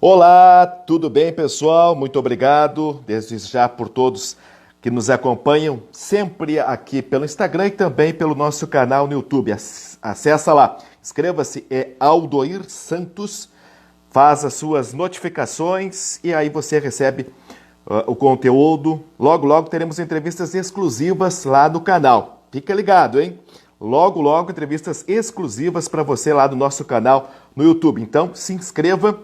Olá, tudo bem, pessoal? Muito obrigado desde já por todos que nos acompanham sempre aqui pelo Instagram e também pelo nosso canal no YouTube. Acessa lá, inscreva-se, é Aldoir Santos, faz as suas notificações e aí você recebe o conteúdo. Logo, logo teremos entrevistas exclusivas lá no canal. Fica ligado, hein? Logo, logo entrevistas exclusivas para você lá do nosso canal no YouTube. Então, se inscreva,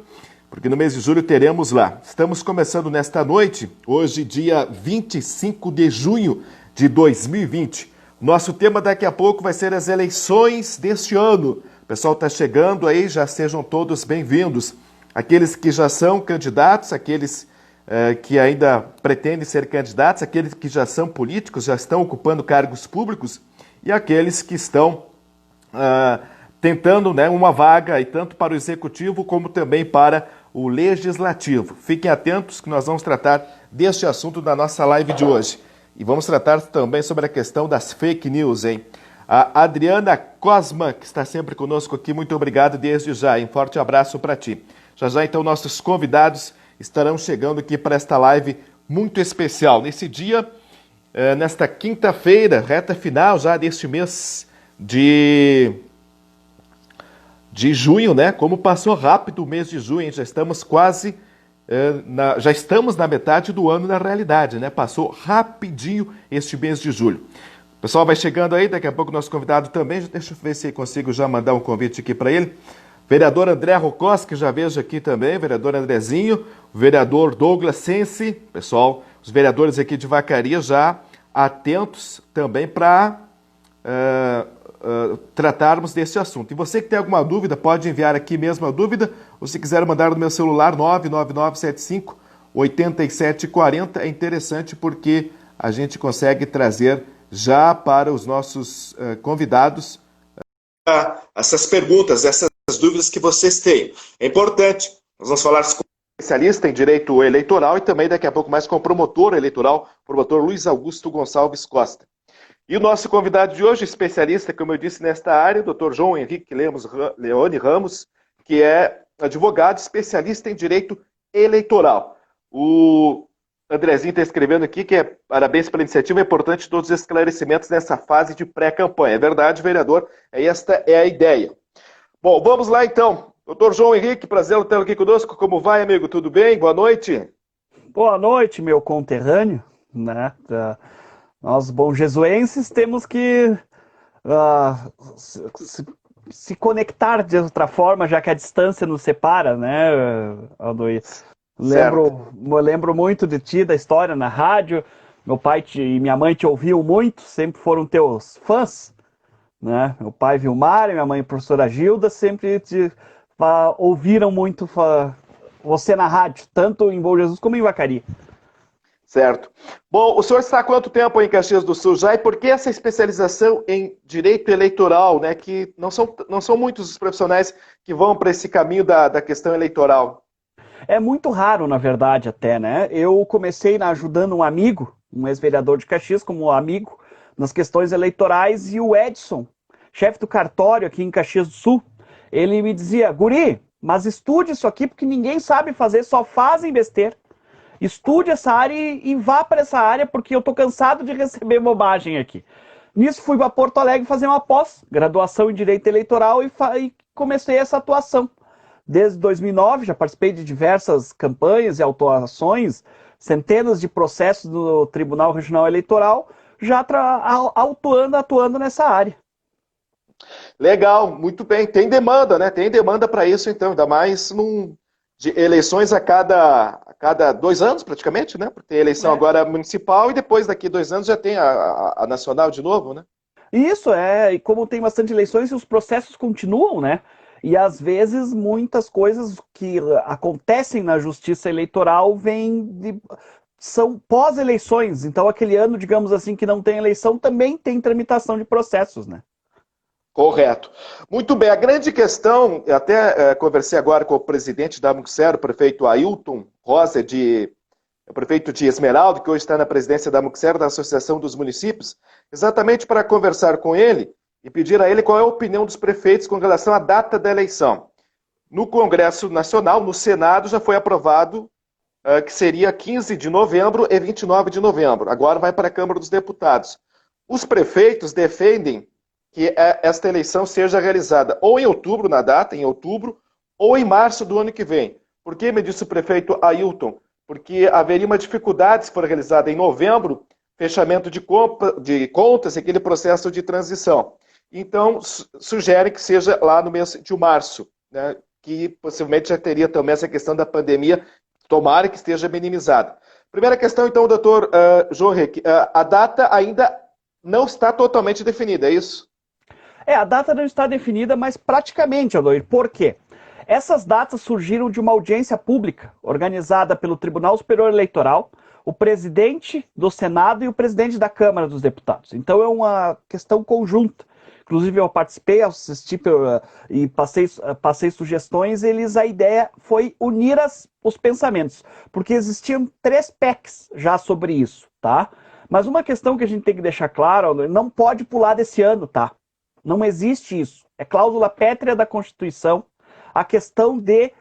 porque no mês de julho teremos lá. Estamos começando nesta noite, hoje dia 25 de junho de 2020. Nosso tema daqui a pouco vai ser as eleições deste ano. O pessoal está chegando aí, já sejam todos bem-vindos. Aqueles que já são candidatos, aqueles que ainda pretendem ser candidatos, aqueles que já são políticos, já estão ocupando cargos públicos e aqueles que estão tentando, né, uma vaga, e tanto para o Executivo como também para o Legislativo. Fiquem atentos que nós vamos tratar deste assunto na nossa live de hoje. E vamos tratar também sobre a questão das fake news, hein? A Adriana Cosma, que está sempre conosco aqui, muito obrigado desde já. Um forte abraço para ti. Já já, então, nossos convidados estarão chegando aqui para esta live muito especial. Nesse dia, nesta quinta-feira, reta final já deste mês de junho, né? Como passou rápido o mês de junho, hein? Já estamos quase, já estamos na metade do ano na realidade, né? Passou rapidinho este mês de julho. O pessoal vai chegando aí, daqui a pouco o nosso convidado também, deixa eu ver se consigo já mandar um convite aqui para ele. Vereador André Rocos, que já vejo aqui também, vereador Andrezinho, vereador Douglas Sense, pessoal, os vereadores aqui de Vacaria já atentos também para tratarmos desse assunto. E você que tem alguma dúvida, pode enviar aqui mesmo a dúvida, ou se quiser mandar no meu celular, 99975-8740. É interessante porque a gente consegue trazer já para os nossos convidados essas perguntas, essas dúvidas que vocês têm. É importante, nós vamos falar com um especialista em direito eleitoral e também daqui a pouco mais com o promotor eleitoral, o promotor Luiz Augusto Gonçalves Costa. E o nosso convidado de hoje, especialista, como eu disse, nesta área, o Dr. João Henrique Leone Ramos, que é advogado especialista em direito eleitoral. O Andrezinho está escrevendo aqui que parabéns pela iniciativa, é importante todos os esclarecimentos nessa fase de pré-campanha. É verdade, vereador, esta é a ideia. Bom, vamos lá então. Dr. João Henrique, prazer tê-lo aqui conosco. Como vai, amigo? Tudo bem? Boa noite. Boa noite, meu conterrâneo, né? Nós, bons jesuenses, temos que se conectar de outra forma, já que a distância nos separa, né, Aldoir? Lembro muito de ti, da história na rádio. Meu pai e minha mãe te ouviam muito, sempre foram teus fãs, né? Meu pai Vilmar e minha mãe professora Gilda sempre te ouviram muito você na rádio, tanto em Bom Jesus como em Vacaria. Certo. Bom, o senhor está há quanto tempo em Caxias do Sul já e por que essa especialização em direito eleitoral, né? Que não são muitos os profissionais que vão para esse caminho da questão eleitoral. É muito raro, na verdade, até, né? Eu comecei ajudando um amigo, um ex-vereador de Caxias, como amigo, nas questões eleitorais, e o Edson, chefe do cartório aqui em Caxias do Sul, ele me dizia: guri, mas estude isso aqui porque ninguém sabe fazer, só fazem besteira. Estude essa área e vá para essa área, porque eu estou cansado de receber bobagem aqui. Nisso fui para Porto Alegre fazer uma pós-graduação em Direito Eleitoral e comecei essa atuação. Desde 2009 já participei de diversas campanhas e autuações, centenas de processos no Tribunal Regional Eleitoral, já atuando nessa área. Legal, muito bem. Tem demanda, né? Tem demanda para isso, então, ainda mais de eleições a cada 2 anos, praticamente, né? Porque tem eleição agora municipal e depois, daqui 2 anos, já tem a nacional de novo, né? Isso, e como tem bastante eleições, os processos continuam, né? E às vezes muitas coisas que acontecem na justiça eleitoral são pós-eleições. Então aquele ano, digamos assim, que não tem eleição, também tem tramitação de processos, né? Correto. Muito bem, a grande questão, eu até conversei agora com o presidente da Amuxer, o prefeito Ailton Rosa, o prefeito de Esmeralda, que hoje está na presidência da Amuxer, da Associação dos Municípios, exatamente para conversar com ele e pedir a ele qual é a opinião dos prefeitos com relação à data da eleição. No Congresso Nacional, no Senado, já foi aprovado que seria 15 de novembro e 29 de novembro. Agora vai para a Câmara dos Deputados. Os prefeitos defendem que esta eleição seja realizada ou em outubro, na data, em outubro, ou em março do ano que vem. Por que, me disse o prefeito Ailton? Porque haveria uma dificuldade se for realizada em novembro, fechamento de contas e aquele processo de transição. Então, sugere que seja lá no mês de março, né, que possivelmente já teria também essa questão da pandemia, tomara que esteja minimizada. Primeira questão, então, doutor João Henrique, a data ainda não está totalmente definida, é isso? A data não está definida, mas praticamente, Aloir. Por quê? Essas datas surgiram de uma audiência pública organizada pelo Tribunal Superior Eleitoral, o presidente do Senado e o presidente da Câmara dos Deputados. Então é uma questão conjunta. Inclusive eu participei, assisti e passei sugestões. A ideia foi unir os pensamentos, porque existiam 3 PECs já sobre isso, tá? Mas uma questão que a gente tem que deixar claro, não pode pular desse ano, tá? Não existe isso. É cláusula pétrea da Constituição a questão de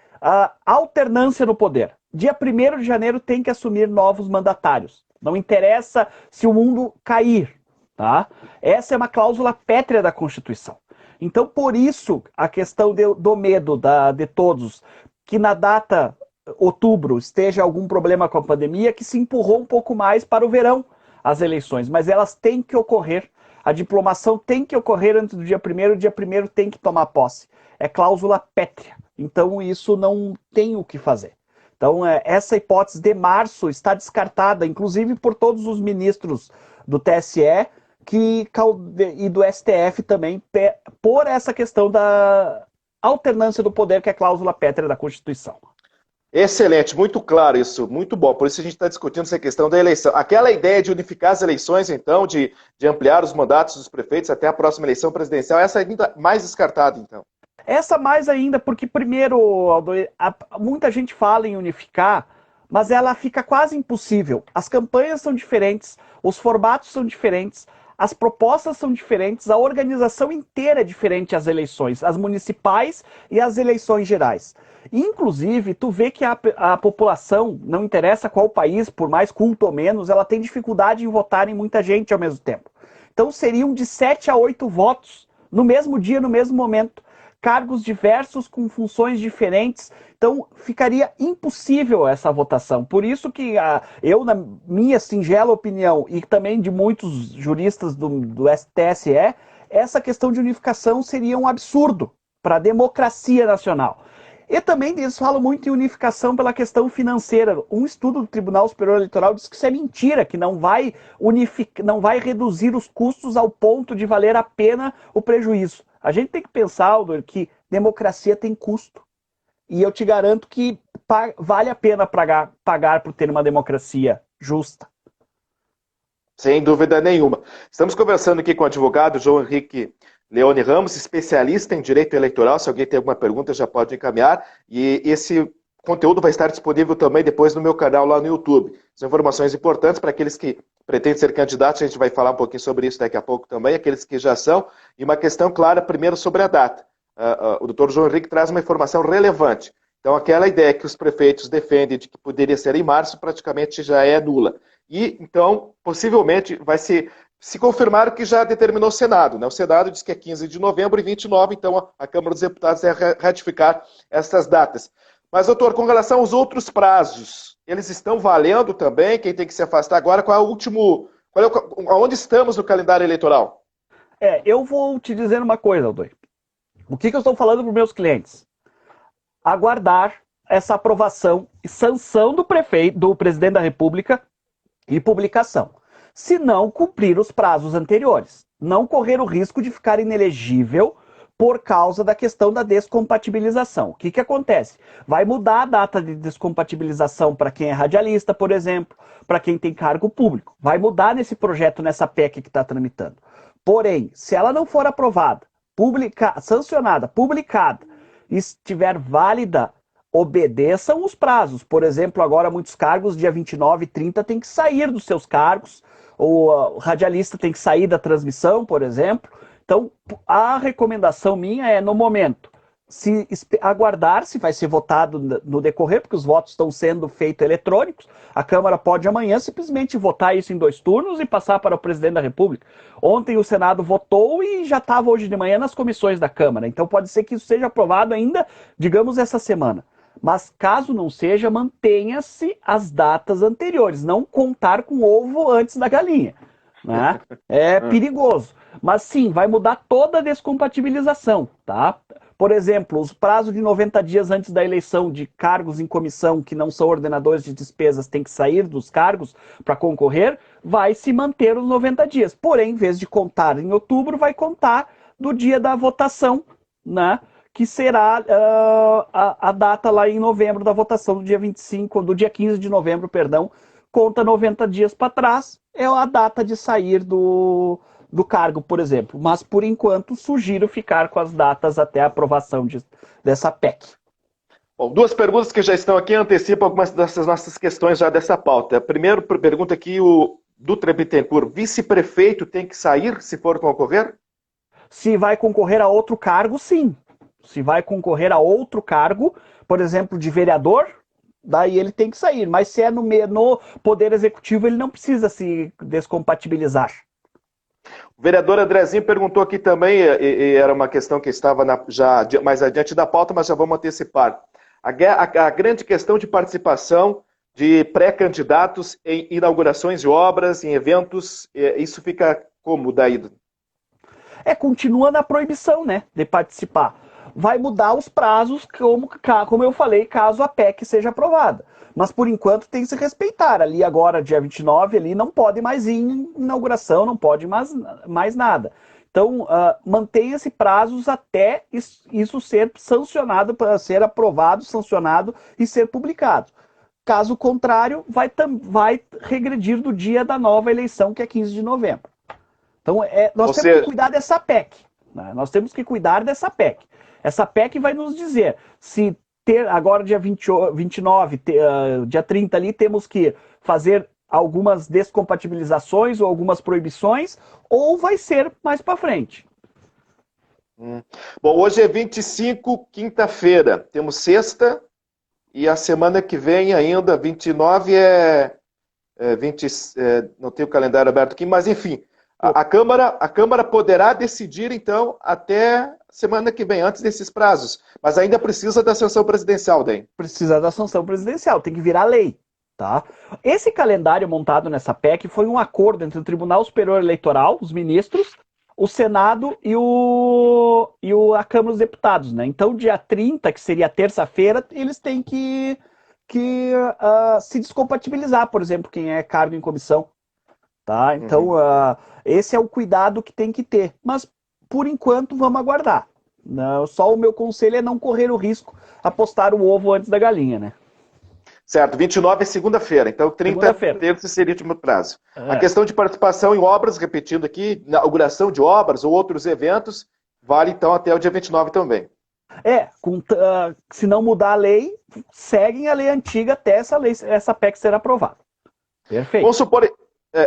alternância no poder. Dia 1º de janeiro tem que assumir novos mandatários. Não interessa se o mundo cair, tá? Essa é uma cláusula pétrea da Constituição. Então, por isso, a questão do medo de todos, que na data outubro esteja algum problema com a pandemia, que se empurrou um pouco mais para o verão as eleições, mas elas têm que ocorrer. A diplomação tem que ocorrer antes do dia 1º, o dia 1º tem que tomar posse. É cláusula pétrea. Então isso não tem o que fazer. Então essa hipótese de março está descartada, inclusive por todos os ministros do TSE e do STF também, por essa questão da alternância do poder, que é a cláusula pétrea da Constituição. Excelente, muito claro isso, muito bom. Por isso a gente está discutindo essa questão da eleição. Aquela ideia de unificar as eleições, então, de ampliar os mandatos dos prefeitos até a próxima eleição presidencial, essa é ainda mais descartada, então. Essa mais ainda, porque primeiro, Aldoir, muita gente fala em unificar, mas ela fica quase impossível. As campanhas são diferentes, os formatos são diferentes, as propostas são diferentes, a organização inteira é diferente às eleições, as municipais e as eleições gerais. Inclusive, tu vê que a população, não interessa qual país, por mais culto ou menos, ela tem dificuldade em votar em muita gente ao mesmo tempo. Então seriam de 7 a 8 votos no mesmo dia, no mesmo momento. Cargos diversos com funções diferentes, então ficaria impossível essa votação. Por isso que eu, na minha singela opinião, e também de muitos juristas do TSE, essa questão de unificação seria um absurdo para a democracia nacional. E também eles falam muito em unificação pela questão financeira. Um estudo do Tribunal Superior Eleitoral diz que isso é mentira, que não vai reduzir os custos ao ponto de valer a pena o prejuízo. A gente tem que pensar, Aldo, que democracia tem custo. E eu te garanto que vale a pena pagar por ter uma democracia justa. Sem dúvida nenhuma. Estamos conversando aqui com o advogado João Henrique Leone Ramos, especialista em direito eleitoral. Se alguém tem alguma pergunta, já pode encaminhar. E esse conteúdo vai estar disponível também depois no meu canal lá no YouTube. São informações importantes para aqueles que pretendem ser candidatos. A gente vai falar um pouquinho sobre isso daqui a pouco também, aqueles que já são. E uma questão clara, primeiro, sobre a data. O doutor João Henrique traz uma informação relevante. Então, aquela ideia que os prefeitos defendem de que poderia ser em março, praticamente já é nula. E, então, possivelmente, vai se confirmar o que já determinou o Senado, né? O Senado diz que é 15 de novembro e 29, então a Câmara dos Deputados deve ratificar essas datas. Mas, doutor, com relação aos outros prazos, eles estão valendo também? Quem tem que se afastar agora? Aonde estamos no calendário eleitoral? Eu vou te dizer uma coisa, Aldoir. O que eu estou falando para os meus clientes? Aguardar essa aprovação e sanção do presidente da República e publicação. Se não cumprir os prazos anteriores. Não correr o risco de ficar inelegível por causa da questão da descompatibilização. O que acontece? Vai mudar a data de descompatibilização para quem é radialista, por exemplo, para quem tem cargo público. Vai mudar nesse projeto, nessa PEC que está tramitando. Porém, se ela não for aprovada, sancionada, publicada, e estiver válida, obedeçam os prazos. Por exemplo, agora muitos cargos, dia 29 e 30, tem que sair dos seus cargos, o radialista tem que sair da transmissão, por exemplo. Então, a recomendação minha é, no momento, aguardar se vai ser votado no decorrer, porque os votos estão sendo feitos eletrônicos. A Câmara pode amanhã simplesmente votar isso em 2 turnos e passar para o presidente da República. Ontem o Senado votou e já estava hoje de manhã nas comissões da Câmara. Então pode ser que isso seja aprovado ainda, digamos, essa semana. Mas caso não seja, mantenha-se as datas anteriores. Não contar com o ovo antes da galinha, né? É perigoso. Mas sim, vai mudar toda a descompatibilização, tá? Por exemplo, os prazos de 90 dias antes da eleição de cargos em comissão que não são ordenadores de despesas têm que sair dos cargos para concorrer, vai se manter os 90 dias. Porém, em vez de contar em outubro, vai contar do dia da votação, né? Que será a data lá em novembro da votação, do dia 25, do dia 15 de novembro, perdão, conta 90 dias para trás, é a data de sair do cargo, por exemplo. Mas, por enquanto, sugiro ficar com as datas até a aprovação dessa PEC. Bom, 2 perguntas que já estão aqui antecipam algumas dessas nossas questões já dessa pauta. A primeira pergunta aqui, o Dutra Bittencourt, vice-prefeito tem que sair se for concorrer? Se vai concorrer a outro cargo, sim. Se vai concorrer a outro cargo, por exemplo, de vereador, daí ele tem que sair. Mas se é no Poder Executivo, ele não precisa se descompatibilizar. O vereador Andrezinho perguntou aqui também, e era uma questão que estava já mais adiante da pauta, mas já vamos antecipar. A grande questão de participação de pré-candidatos em inaugurações de obras, em eventos, isso fica como daí? Continua na proibição, né, de participar. Vai mudar os prazos, como eu falei, caso a PEC seja aprovada. Mas, por enquanto, tem que se respeitar. Ali agora, dia 29, ali não pode mais ir em inauguração, não pode mais nada. Então, mantenha-se prazos até isso ser sancionado, para ser aprovado, sancionado e ser publicado. Caso contrário, vai regredir do dia da nova eleição, que é 15 de novembro. Então, nós temos que cuidar dessa PEC. Né? Nós temos que cuidar dessa PEC. Essa PEC vai nos dizer se agora dia 29, dia 30 ali, temos que fazer algumas descompatibilizações ou algumas proibições, ou vai ser mais para frente. Bom, hoje é 25, quinta-feira. Temos sexta e a semana que vem ainda, 29 não tenho o calendário aberto aqui, mas enfim, a Câmara poderá decidir, então, até semana que vem, antes desses prazos. Mas ainda precisa da sanção presidencial, daí. Precisa da sanção presidencial, tem que virar lei. Tá? Esse calendário montado nessa PEC foi um acordo entre o Tribunal Superior Eleitoral, os ministros, o Senado e a Câmara dos Deputados. Né? Então, dia 30, que seria terça-feira, eles têm que se descompatibilizar, por exemplo, quem é cargo em comissão. Tá? Então, esse é o cuidado que tem que ter. Mas, por enquanto, vamos aguardar. Não, só o meu conselho é não correr o risco de apostar o ovo antes da galinha, né? Certo, 29 é segunda-feira, então 30 terça seria o último prazo. A questão de participação em obras, repetindo aqui, inauguração de obras ou outros eventos, vale então até o dia 29 também. Se não mudar a lei, seguem a lei antiga até essa PEC ser aprovada. Perfeito.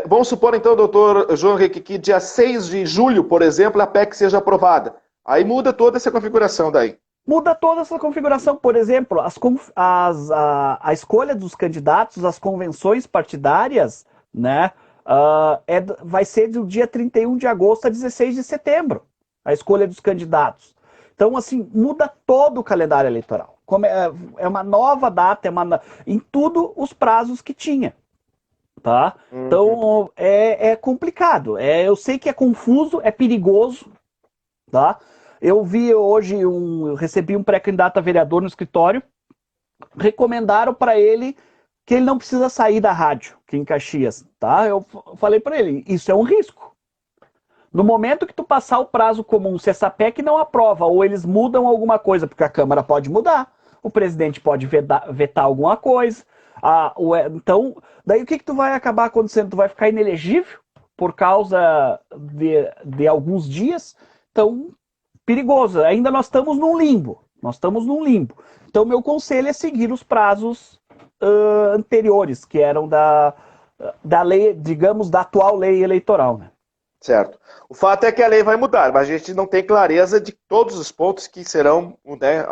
Vamos supor então, doutor João Henrique, que dia 6 de julho, por exemplo, a PEC seja aprovada. Aí muda toda essa configuração daí. Muda toda essa configuração. Por exemplo, a escolha dos candidatos, as convenções partidárias, né, vai ser do dia 31 de agosto a 16 de setembro, a escolha dos candidatos. Então, assim, muda todo o calendário eleitoral. É uma nova data, em tudo os prazos que tinha. Tá? Então, é complicado. Eu sei que é confuso, é perigoso. Tá? Eu vi hoje, recebi um pré-candidato a vereador no escritório, recomendaram para ele que ele não precisa sair da rádio, aqui em Caxias, tá? Eu falei para ele, isso é um risco. No momento que tu passar o prazo comum, se essa PEC não aprova, ou eles mudam alguma coisa, porque a Câmara pode mudar, o presidente pode vetar alguma coisa, então, daí o que tu vai acabar acontecendo? Tu vai ficar inelegível por causa de alguns dias, então perigoso. Ainda nós estamos num limbo. Então, meu conselho é seguir os prazos anteriores, que eram da lei, digamos, da atual lei eleitoral. Né? Certo. O fato é que a lei vai mudar, mas a gente não tem clareza de todos os pontos que serão, né,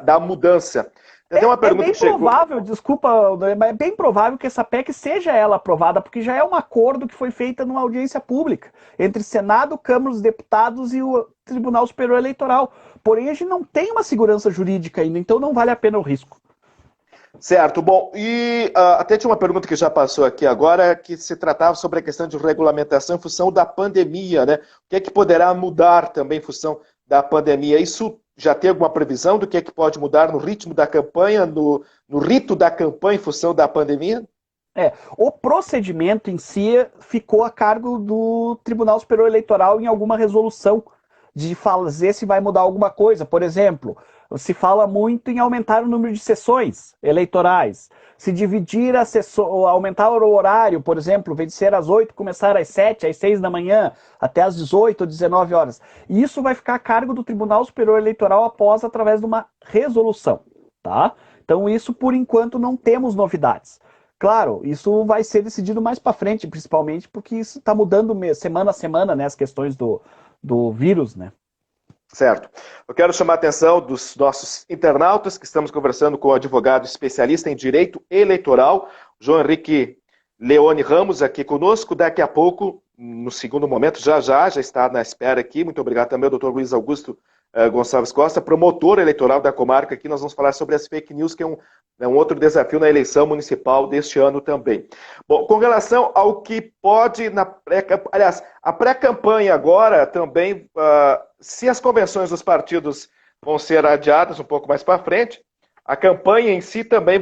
da mudança. Tem uma É pergunta bem que chegou. provável, desculpa, mas é bem provável que essa PEC seja ela aprovada, porque já é um acordo que foi feito numa audiência pública entre Senado, Câmara dos Deputados e o Tribunal Superior Eleitoral. Porém, a gente não tem uma segurança jurídica ainda, então não vale a pena o risco. Certo, bom, e até tinha uma pergunta que já passou aqui agora, que se tratava sobre a questão de regulamentação em função da pandemia, né? O que é que poderá mudar também em função da pandemia? Isso já tem alguma previsão do que é que pode mudar no ritmo da campanha, no rito da campanha em função da pandemia? O procedimento em si ficou a cargo do Tribunal Superior Eleitoral em alguma resolução de fazer se vai mudar alguma coisa. Por exemplo, se fala muito em aumentar o número de sessões eleitorais, se dividir a sessão, aumentar o horário, por exemplo, em vez de ser às 8, começar às 7, às 6 da manhã, até às 18 ou 19 horas. E isso vai ficar a cargo do Tribunal Superior Eleitoral após através de uma resolução, tá? Então isso, por enquanto, não temos novidades. Claro, isso vai ser decidido mais para frente, principalmente porque isso está mudando semana a semana, né, as questões do vírus, né? Certo. Eu quero chamar a atenção dos nossos internautas, que estamos conversando com o advogado especialista em direito eleitoral, João Henrique Leone Ramos, aqui conosco. Daqui a pouco, no segundo momento, já está na espera aqui. Muito obrigado também ao doutor Luiz Augusto Gonçalves Costa, promotor eleitoral da comarca. Aqui nós vamos falar sobre as fake news, que é um outro desafio na eleição municipal deste ano também. Bom, com relação ao que pode na pré-campanha, aliás, a pré-campanha agora também, se as convenções dos partidos vão ser adiadas um pouco mais para frente, a campanha em si também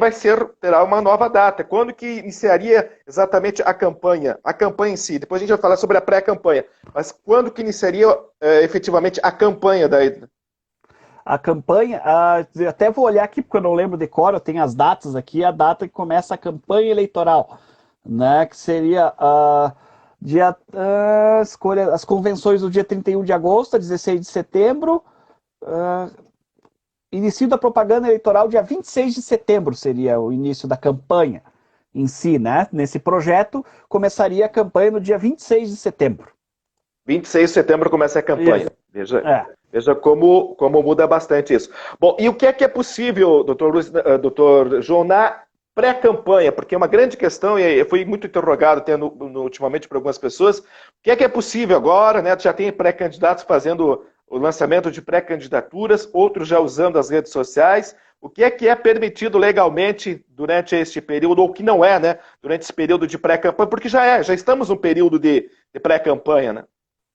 terá uma nova data. Quando que iniciaria exatamente a campanha? A campanha em si. Depois a gente vai falar sobre a pré-campanha. Mas quando que iniciaria efetivamente a campanha daí? A campanha, até vou olhar aqui porque eu não lembro de cor, eu tenho as datas aqui, a data que começa a campanha eleitoral, né, que seria as convenções do dia 31 de agosto a 16 de setembro, início da propaganda eleitoral dia 26 de setembro seria o início da campanha em si, né? Nesse projeto começaria a campanha no dia 26 de setembro. 26 de setembro começa a campanha. Veja como muda bastante isso. Bom, e o que é possível, doutor João, na pré-campanha? Porque é uma grande questão, e eu fui muito interrogado ultimamente por algumas pessoas. O que é possível agora, né? Já tem pré-candidatos fazendo o lançamento de pré-candidaturas, outros já usando as redes sociais. O que é permitido legalmente durante este período, ou que não é, né? Durante esse período de pré-campanha, porque já estamos num período de pré-campanha, né?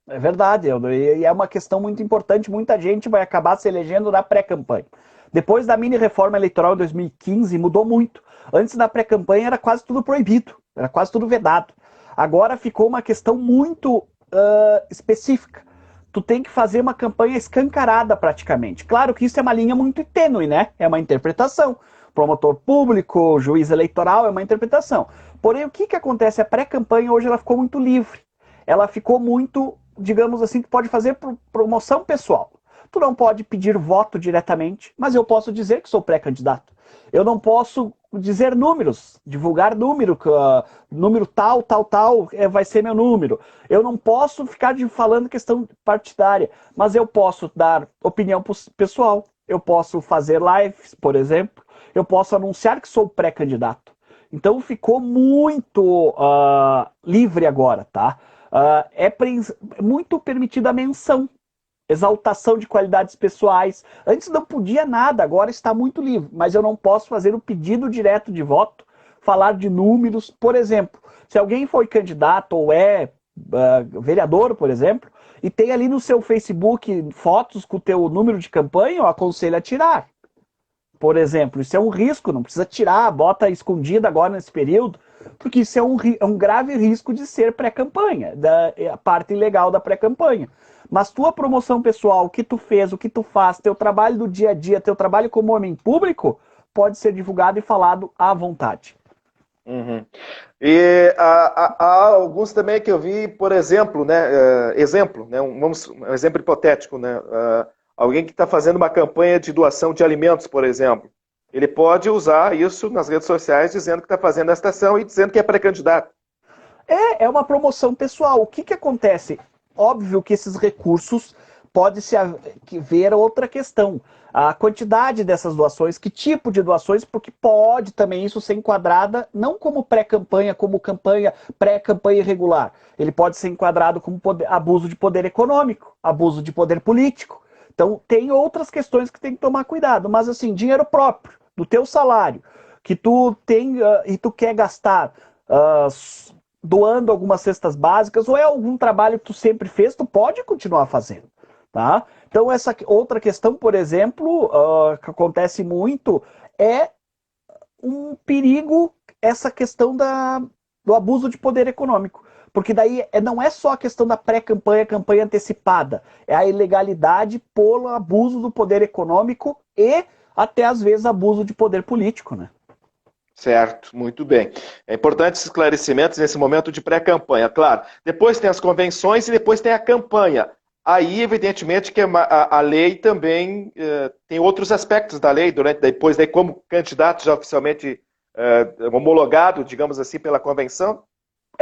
É verdade, e é uma questão muito importante, muita gente vai acabar se elegendo na pré-campanha. Depois da mini-reforma eleitoral em 2015, mudou muito. Antes da pré-campanha era quase tudo proibido, era quase tudo vedado. Agora ficou uma questão muito específica. Tu tem que fazer uma campanha escancarada praticamente. Claro que isso é uma linha muito tênue, né? É uma interpretação. Promotor público, juiz eleitoral, é uma interpretação. Porém, o que acontece? A pré-campanha hoje ela ficou muito livre. Ela ficou muito, digamos assim, que pode fazer promoção pessoal. Tu não pode pedir voto diretamente, mas eu posso dizer que sou pré-candidato. Eu não posso dizer números, divulgar número, número tal, vai ser meu número. Eu não posso ficar falando questão partidária, mas eu posso dar opinião pessoal, eu posso fazer lives, por exemplo, eu posso anunciar que sou pré-candidato. Então ficou muito livre agora, tá? É muito permitida a menção, exaltação de qualidades pessoais. Antes não podia nada, agora está muito livre, mas eu não posso fazer o pedido direto de voto, falar de números. Por exemplo, se alguém foi candidato ou vereador, por exemplo, e tem ali no seu Facebook fotos com o teu número de campanha, eu aconselho a tirar. Por exemplo, isso é um risco, não precisa tirar, bota escondido agora nesse período, porque isso é um grave risco de ser pré-campanha, a parte ilegal da pré-campanha. Mas tua promoção pessoal, o que tu fez, o que tu faz, teu trabalho do dia a dia, teu trabalho como homem público, pode ser divulgado e falado à vontade. Uhum. E há alguns também que eu vi, por exemplo, né, um exemplo hipotético, né, alguém que está fazendo uma campanha de doação de alimentos, por exemplo, ele pode usar isso nas redes sociais dizendo que está fazendo esta ação e dizendo que é pré-candidato. É uma promoção pessoal. O que acontece? Óbvio que esses recursos pode-se ver outra questão. A quantidade dessas doações, que tipo de doações, porque pode também isso ser enquadrada não como pré-campanha, como campanha, pré-campanha irregular. Ele pode ser enquadrado como abuso de poder econômico, abuso de poder político. Então tem outras questões que tem que tomar cuidado. Mas assim, dinheiro próprio, do teu salário, que tu tem e tu quer gastar doando algumas cestas básicas, ou é algum trabalho que tu sempre fez, tu pode continuar fazendo. Tá? Então, essa outra questão, por exemplo, que acontece muito, é um perigo essa questão do abuso de poder econômico. Porque daí não é só a questão da pré-campanha, campanha antecipada, é a ilegalidade por abuso do poder econômico e até às vezes abuso de poder político, né? Certo, muito bem. É importante esses esclarecimentos nesse momento de pré-campanha, claro. Depois tem as convenções e depois tem a campanha. Aí, evidentemente, que a lei também tem outros aspectos da lei, depois, como candidato já oficialmente homologado, digamos assim, pela convenção.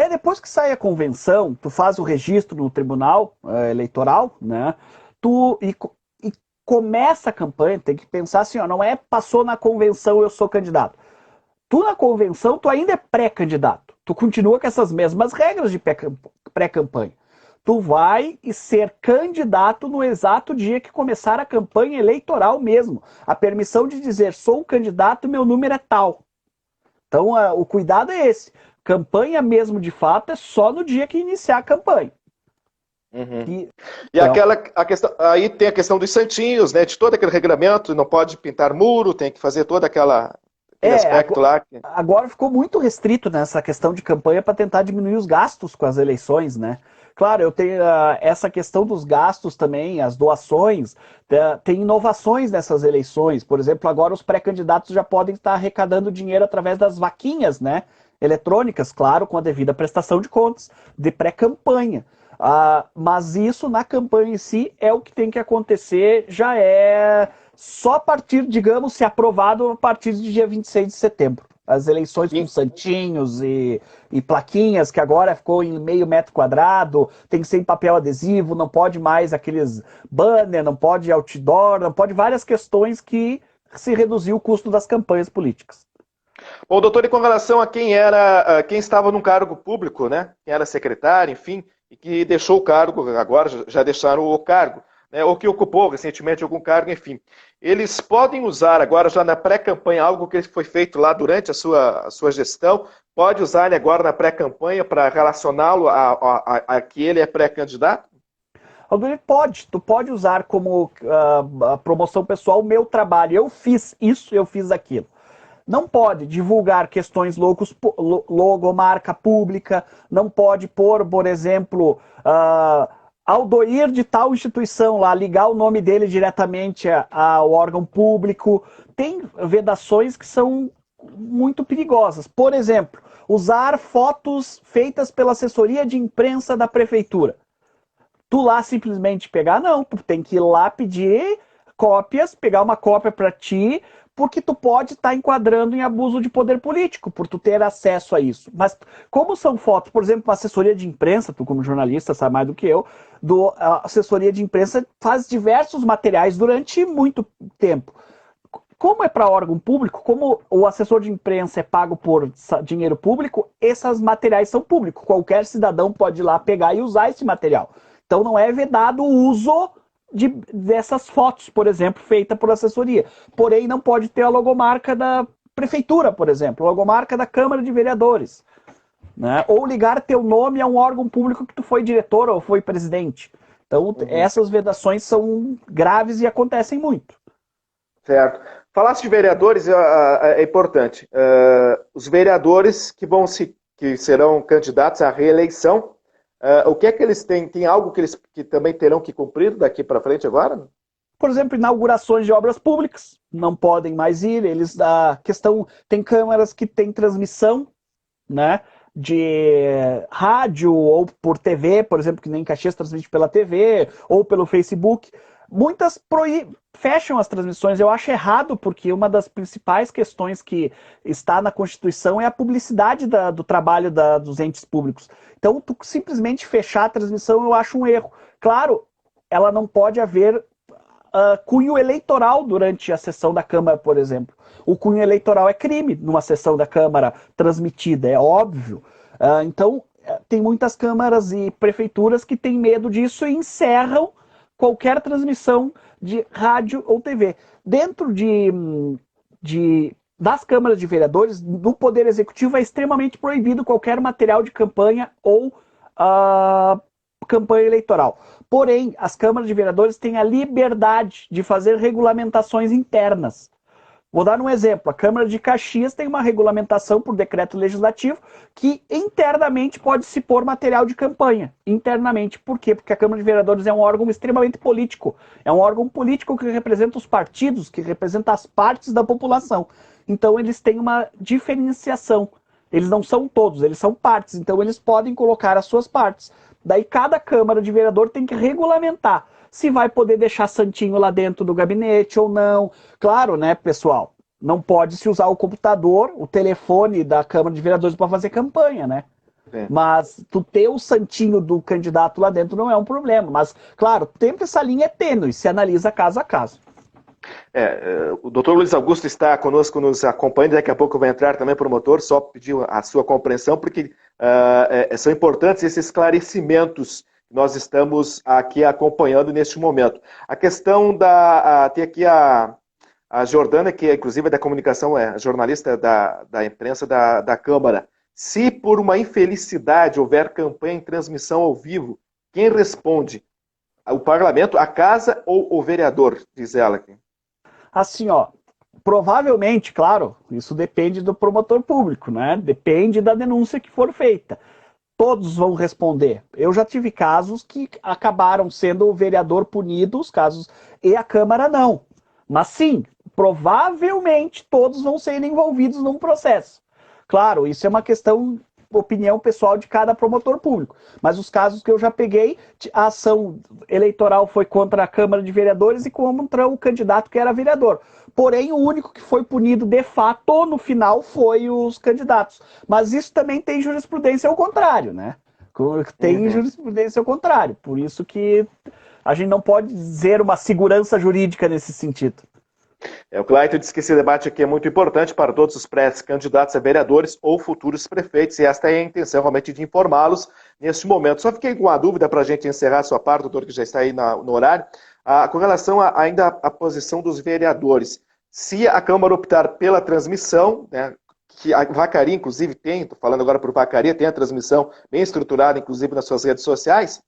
Depois que sai a convenção, tu faz o registro no tribunal eleitoral, né? E começa a campanha, tem que pensar assim, ó, não é passou na convenção, eu sou candidato. Tu na convenção, tu ainda é pré-candidato. Tu continua com essas mesmas regras de pré-campanha. Tu vai ser candidato no exato dia que começar a campanha eleitoral mesmo. A permissão de dizer, sou candidato, meu número é tal. Então, o cuidado é esse. Campanha mesmo, de fato, é só no dia que iniciar a campanha. Uhum. A questão, aí tem a questão dos santinhos, né? De todo aquele regramento, não pode pintar muro, tem que fazer todo aquele aspecto lá. Agora ficou muito restrito nessa questão de campanha para tentar diminuir os gastos com as eleições, né? Claro, eu tenho essa questão dos gastos também, as doações, tem inovações nessas eleições. Por exemplo, agora os pré-candidatos já podem estar arrecadando dinheiro através das vaquinhas, né? Eletrônicas, claro, com a devida prestação de contas, de pré-campanha. Mas isso na campanha em si é o que tem que acontecer, já é só a partir, digamos, se aprovado a partir de dia 26 de setembro. As eleições com santinhos e plaquinhas, que agora ficou em meio metro quadrado, tem que ser em papel adesivo, não pode mais aqueles banner, não pode outdoor, não pode várias questões que se reduziu o custo das campanhas políticas. Bom, doutor, e com relação a quem estava num cargo público, né? Quem era secretário, enfim, e que deixou o cargo, agora já deixaram o cargo, né? Ou que ocupou recentemente algum cargo, enfim. Eles podem usar agora, já na pré-campanha, algo que foi feito lá durante a sua gestão, pode usar ele agora na pré-campanha para relacioná-lo a que ele é pré-candidato? Tu pode usar como a promoção pessoal o meu trabalho. Eu fiz isso, eu fiz aquilo. Não pode divulgar questões logomarca pública, não pode pôr, por exemplo, Aldoir de tal instituição lá, ligar o nome dele diretamente ao órgão público. Tem vedações que são muito perigosas. Por exemplo, usar fotos feitas pela assessoria de imprensa da prefeitura. Tu lá simplesmente pegar, não, tu tem que ir lá pedir cópias, pegar uma cópia para ti, porque tu pode estar enquadrando em abuso de poder político, por tu ter acesso a isso. Mas como são fotos, por exemplo, uma assessoria de imprensa, tu como jornalista sabe mais do que eu, a assessoria de imprensa faz diversos materiais durante muito tempo. Como é para órgão público, como o assessor de imprensa é pago por dinheiro público, esses materiais são públicos. Qualquer cidadão pode ir lá pegar e usar esse material. Então não é vedado o uso dessas fotos, por exemplo, feita por assessoria. Porém, não pode ter a logomarca da prefeitura, por exemplo, a logomarca da Câmara de Vereadores. Né? Ou ligar teu nome a um órgão público que tu foi diretor ou foi presidente. Então, essas vedações são graves e acontecem muito. Certo. Falasse de vereadores, é importante. Os vereadores que serão candidatos à reeleição, o que é que eles têm? Tem algo que eles também terão que cumprir daqui para frente agora? Por exemplo, inaugurações de obras públicas, não podem mais ir. Tem câmaras que têm transmissão, né, de rádio ou por TV, por exemplo, que nem Caxias transmite pela TV ou pelo Facebook. Muitas fecham as transmissões. Eu acho errado, porque uma das principais questões que está na Constituição é a publicidade do trabalho dos entes públicos. Então, tu simplesmente fechar a transmissão, eu acho um erro. Claro, ela não pode haver cunho eleitoral durante a sessão da Câmara, por exemplo. O cunho eleitoral é crime numa sessão da Câmara transmitida, é óbvio. Então, tem muitas câmaras e prefeituras que têm medo disso e encerram qualquer transmissão de rádio ou TV. Dentro das câmaras de vereadores, no Poder Executivo é extremamente proibido qualquer material de campanha ou campanha eleitoral. Porém, as câmaras de vereadores têm a liberdade de fazer regulamentações internas. Vou dar um exemplo. A Câmara de Caxias tem uma regulamentação por decreto legislativo que internamente pode se pôr material de campanha. Internamente. Por quê? Porque a Câmara de Vereadores é um órgão extremamente político. É um órgão político que representa os partidos, que representa as partes da população. Então eles têm uma diferenciação. Eles não são todos, eles são partes. Então eles podem colocar as suas partes. Daí cada Câmara de Vereador tem que regulamentar se vai poder deixar santinho lá dentro do gabinete ou não. Claro, né, pessoal? Não pode se usar o computador, o telefone da Câmara de Vereadores para fazer campanha, né? É. Mas tu ter o santinho do candidato lá dentro não é um problema. Mas, claro, sempre essa linha é tênue, se analisa caso a caso. O doutor Luiz Augusto está conosco, nos acompanhando, daqui a pouco vai entrar também promotor, só pedir a sua compreensão, porque são importantes esses esclarecimentos que nós estamos aqui acompanhando neste momento. A questão tem aqui a Jordana, que inclusive é da comunicação, é jornalista da imprensa da Câmara. Se por uma infelicidade houver campanha em transmissão ao vivo, quem responde? O parlamento, a casa ou o vereador, diz ela aqui. Assim, provavelmente, claro, isso depende do promotor público, né? Depende da denúncia que for feita. Todos vão responder. Eu já tive casos que acabaram sendo o vereador punido, os casos, e a Câmara não. Mas sim, provavelmente todos vão ser envolvidos num processo. Claro, isso é uma questão, opinião pessoal de cada promotor público. Mas os casos que eu já peguei, a ação eleitoral foi contra a Câmara de Vereadores e contra o candidato que era vereador. Porém, o único que foi punido de fato no final foi os candidatos. Mas isso também tem jurisprudência ao contrário, né? Tem jurisprudência ao contrário. Por isso que a gente não pode dizer uma segurança jurídica nesse sentido. O Clayton disse que esse debate aqui é muito importante para todos os pré-candidatos a vereadores ou futuros prefeitos, e esta é a intenção realmente de informá-los neste momento. Só fiquei com uma dúvida para a gente encerrar a sua parte, doutor, que já está aí no horário, com relação ainda à posição dos vereadores. Se a Câmara optar pela transmissão, né, que a Vacaria, inclusive, tem, estou falando agora por Vacaria, tem a transmissão bem estruturada, inclusive nas suas redes sociais,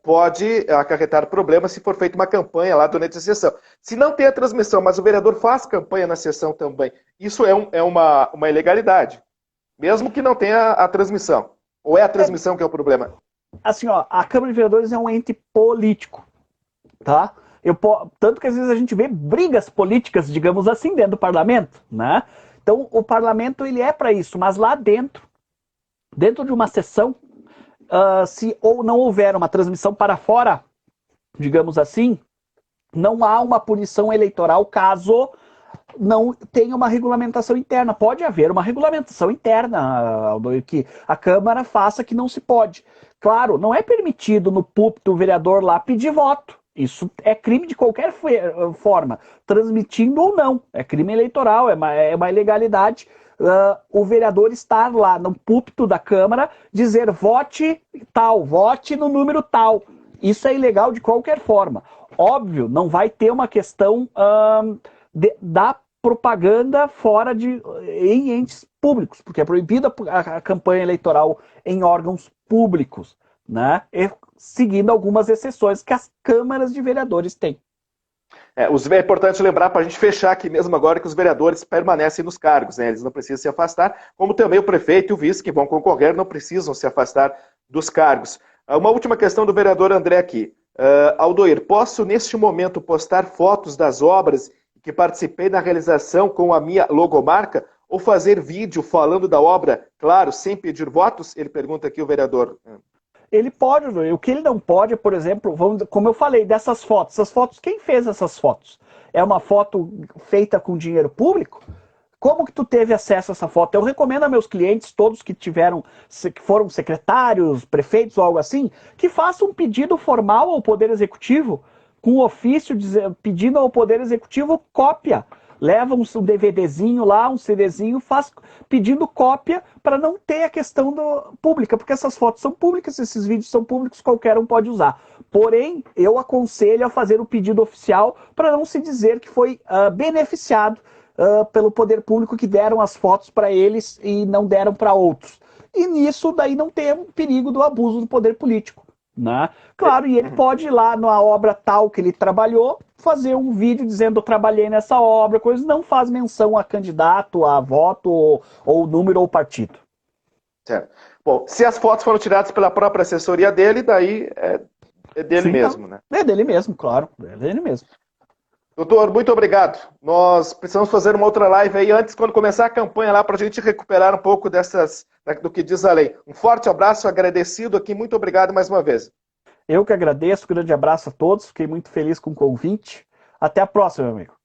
pode acarretar problemas se for feita uma campanha lá durante a sessão. Se não tem a transmissão, mas o vereador faz campanha na sessão também, isso é uma ilegalidade, mesmo que não tenha a transmissão. Ou é a transmissão que é o problema? Assim, a Câmara de Vereadores é um ente político, tá? Tanto que às vezes a gente vê brigas políticas, digamos assim, dentro do parlamento, né? Então, o parlamento ele é para isso, mas lá dentro de uma sessão, se ou não houver uma transmissão para fora, digamos assim, não há uma punição eleitoral caso não tenha uma regulamentação interna. Pode haver uma regulamentação interna, que a Câmara faça que não se pode. Claro, não é permitido no púlpito o vereador lá pedir voto. Isso é crime de qualquer forma, transmitindo ou não. É crime eleitoral, é uma ilegalidade. O vereador estar lá no púlpito da Câmara, dizer vote tal, vote no número tal. Isso é ilegal de qualquer forma. Óbvio, não vai ter uma questão da propaganda em entes públicos, porque é proibida a campanha eleitoral em órgãos públicos, né? Seguindo algumas exceções que as câmaras de vereadores têm. É importante lembrar, para a gente fechar aqui mesmo agora, que os vereadores permanecem nos cargos, né? Eles não precisam se afastar, como também o prefeito e o vice que vão concorrer não precisam se afastar dos cargos. Uma última questão do vereador André aqui. Aldoir, posso neste momento postar fotos das obras que participei na realização com a minha logomarca ou fazer vídeo falando da obra, claro, sem pedir votos? Ele pergunta aqui o vereador. ele pode. O que ele não pode é, por exemplo, como eu falei, dessas fotos. Essas fotos, quem fez essas fotos? É uma foto feita com dinheiro público? Como que tu teve acesso a essa foto? Eu recomendo a meus clientes, todos que foram secretários, prefeitos ou algo assim, que façam um pedido formal ao Poder Executivo, com um ofício pedindo ao Poder Executivo cópia. Leva um DVDzinho lá, um CDzinho, pedindo cópia para não ter a questão pública, porque essas fotos são públicas, esses vídeos são públicos, qualquer um pode usar. Porém, eu aconselho a fazer o pedido oficial para não se dizer que foi beneficiado pelo poder público, que deram as fotos para eles e não deram para outros. E nisso daí não tem um perigo do abuso do poder político. Né? Claro, e ele pode ir lá na obra tal que ele trabalhou, fazer um vídeo dizendo eu trabalhei nessa obra, coisa, não faz menção a candidato, a voto, ou número ou partido. Certo. Bom, se as fotos foram tiradas pela própria assessoria dele, daí é dele Sim, mesmo, não. né? É dele mesmo, claro. É dele mesmo. Doutor, muito obrigado. Nós precisamos fazer uma outra live aí antes, quando começar a campanha lá, para a gente recuperar um pouco do que diz a lei. Um forte abraço, agradecido aqui, muito obrigado mais uma vez. Eu que agradeço, grande abraço a todos, fiquei muito feliz com o convite. Até a próxima, meu amigo.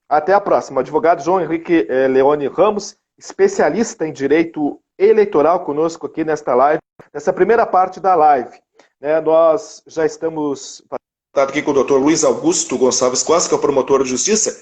Até a próxima. O advogado João Henrique Leone Ramos, especialista em direito eleitoral, conosco aqui nesta live, nessa primeira parte da live. Nós já estamos aqui com o doutor Luiz Augusto Gonçalves Costa, que é o promotor de justiça